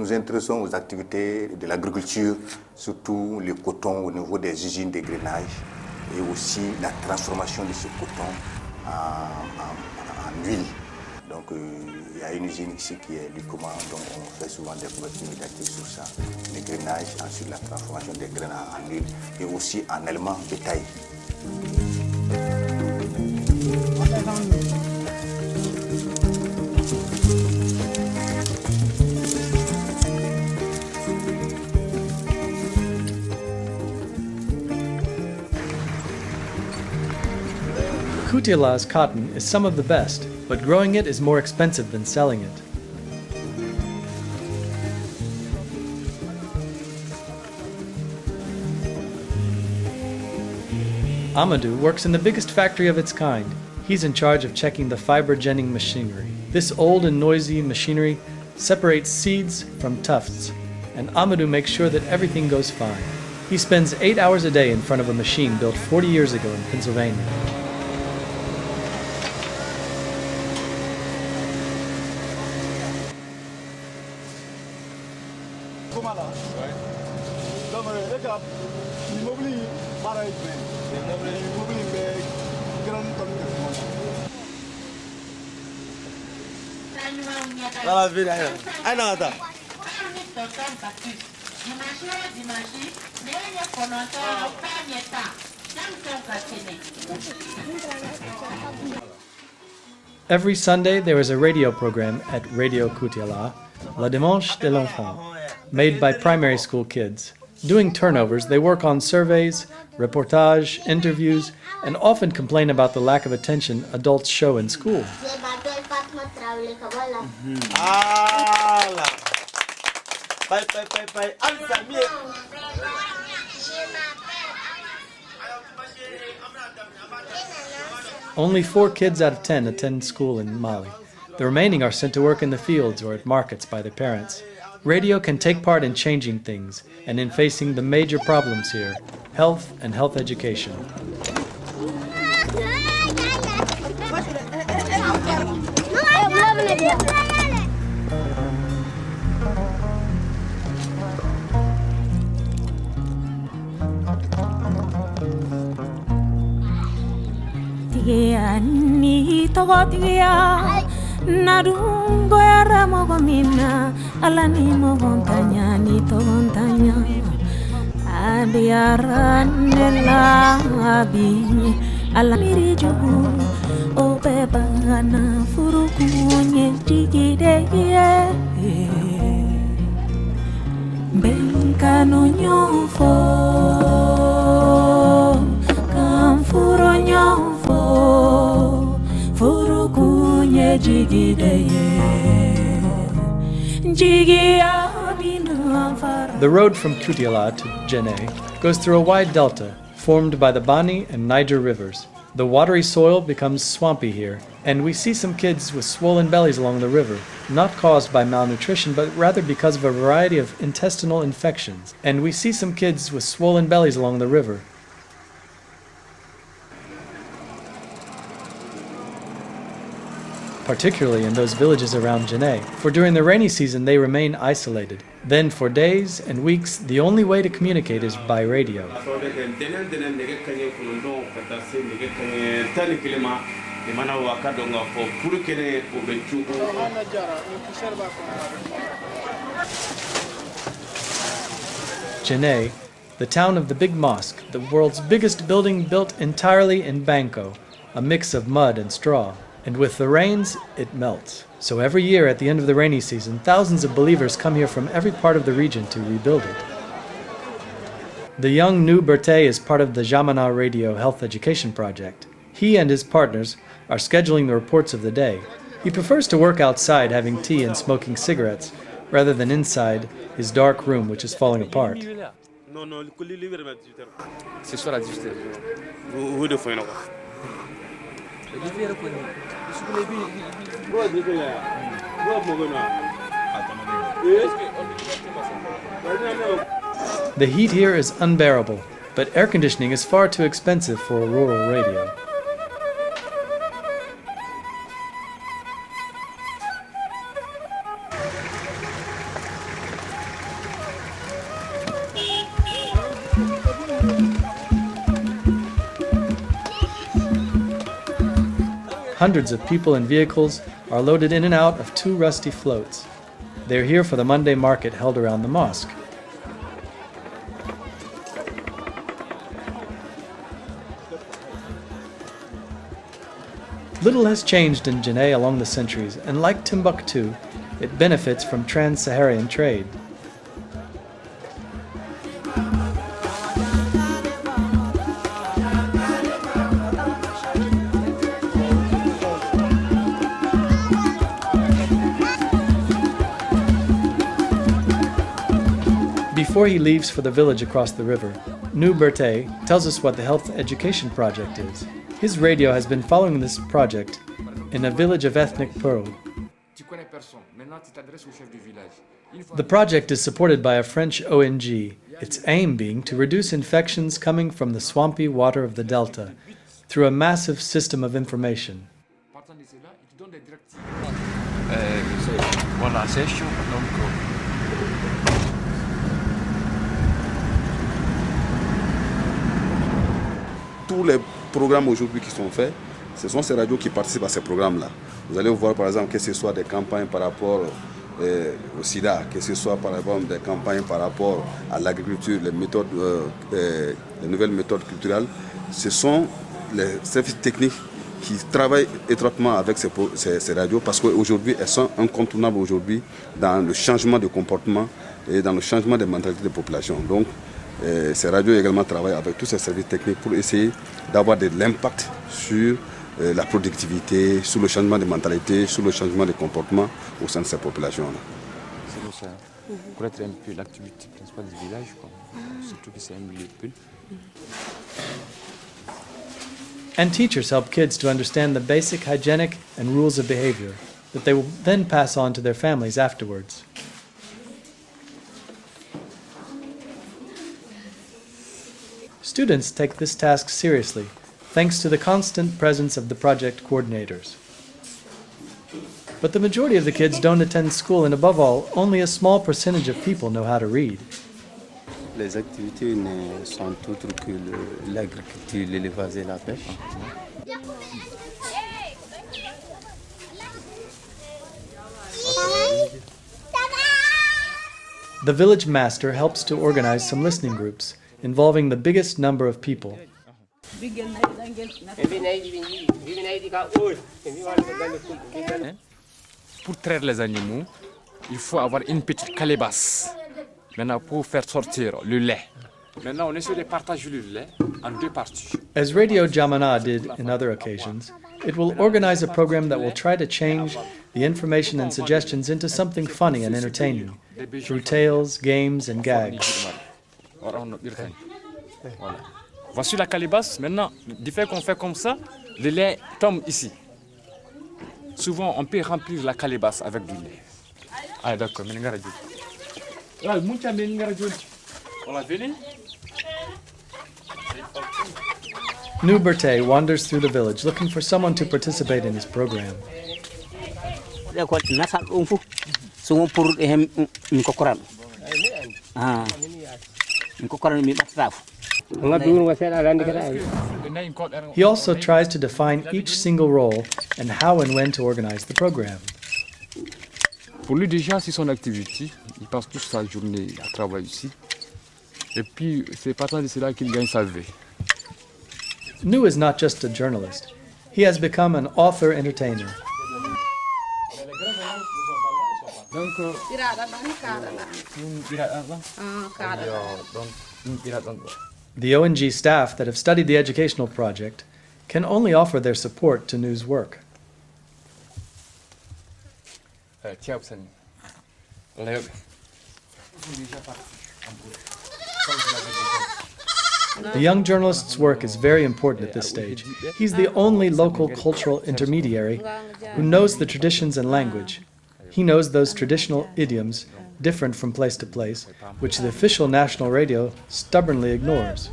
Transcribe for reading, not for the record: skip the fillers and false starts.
nous intéressons aux activités de l'agriculture, surtout le coton au niveau des usines de grainage et aussi la transformation de ce coton en huile. Donc il y a une usine ici qui est Lucoma, donc on fait souvent des couvertures médiatiques sur ça, le grainage, ensuite la transformation des graines en huile et aussi en aliments bétail. Kutiala's cotton is some of the best, but growing it is more expensive than selling it. Amadou works in the biggest factory of its kind. He's in charge of checking the fiber ginning machinery. This old and noisy machinery separates seeds from tufts, and Amadou makes sure that everything goes fine. He spends 8 hours a day in front of a machine built 40 years ago in Pennsylvania. Every Sunday there is a radio program at Radio Kutiala, La Dimanche de l'Enfant, made by primary school kids. Doing turnovers, they work on surveys, reportage, interviews, and often complain about the lack of attention adults show in school. Only 4 kids out of 10 attend school in Mali. The remaining are sent to work in the fields or at markets by their parents. Radio can take part in changing things and in facing the major problems here, health and health education. Narungo era mogomina alani mogontanya ni togontanya adiara nela abi alamiri jugu o bebana furukunye tigide ye benkano nyofo kamfuro nyofo furukunye The road from Kutiala to Djenné goes through a wide delta formed by the Bani and Niger rivers. The watery soil becomes swampy here, and we see some kids with swollen bellies along the river, not caused by malnutrition, but rather because of a variety of intestinal infections. And we see some kids with swollen bellies along the river. Particularly in those villages around Djenné, for during the rainy season they remain isolated. Then for days and weeks, the only way to communicate is by radio. Djenné, the town of the big mosque, the world's biggest building built entirely in Banco, a mix of mud and straw. And with the rains, it melts. So every year at the end of the rainy season, thousands of believers come here from every part of the region to rebuild it. The young new Berthe is part of the Jamana Radio Health Education Project. He and his partners are scheduling the reports of the day. He prefers to work outside having tea and smoking cigarettes, rather than inside his dark room which is falling apart. The heat here is unbearable, but air conditioning is far too expensive for a rural radio. Hundreds of people and vehicles are loaded in and out of two rusty floats. They're here for the Monday market held around the mosque. Little has changed in Janneh along the centuries, and like Timbuktu, it benefits from trans-Saharan trade. Before he leaves for the village across the river, Nu Berthe tells us what the Health Education Project is. His radio has been following this project in a village of ethnic Pearl. The project is supported by a French ONG, its aim being to reduce infections coming from the swampy water of the delta through a massive system of information. Tous les programmes aujourd'hui qui sont faits, ce sont ces radios qui participent à ces programmes-là. Vous allez voir par exemple que ce soit des campagnes par rapport au sida, que ce soit par exemple des campagnes par rapport à l'agriculture, les méthodes, les nouvelles méthodes culturelles. Ce sont les services techniques qui travaillent étroitement avec ces radios parce qu'aujourd'hui elles sont incontournables aujourd'hui dans le changement de comportement et dans le changement des mentalités des populations. Donc ces radios également travaillent avec tous ces services techniques pour essayer d'avoir de l'impact sur la productivité, sur le changement de mentalité, sur le changement de comportement au sein de ces populations-là. C'est pour être un peu l'activité principale du village, surtout que c'est un milieu de. And teachers help kids to understand the basic hygienic and rules of behavior that they will then pass on to their families afterwards. Students take this task seriously, thanks to the constant presence of the project coordinators. But the majority of the kids don't attend school, and above all, only a small percentage of people know how to read. Les activités ne sont autres que l'agriculture, l'élevage et la pêche. The village master helps to organize some listening groups involving the biggest number of people. Pour traire les animaux, il faut avoir une petite calebasse. Maintenant, pour faire sortir le lait. Maintenant, on essaie de partager le lait en deux parties. As Radio Jamana did in other occasions, it will organize a program that will try to change the information and suggestions into something funny and entertaining through tales, games, and gags. Voilà. Voici la calebasse. Maintenant, du fait qu'on fait comme ça, le lait tombe ici. Souvent, on peut remplir la calebasse avec du lait. Ah, d'accord. Nu Berthe wanders through the village looking for someone to participate in his program. He also tries to define each single role and how and when to organize the program. Pour lui, déjà, c'est son activité. Il passe toute sa journée à travailler ici. Et puis, c'est partant de cela qu'il gagne sa vie. Nu is not just a journalist. He has become an author-entertainer. The ONG staff that have studied the educational project can only offer their support to Nu's work. The young journalist's work is very important at this stage. He's the only local cultural intermediary who knows the traditions and language. He knows those traditional idioms, different from place to place, which the official national radio stubbornly ignores.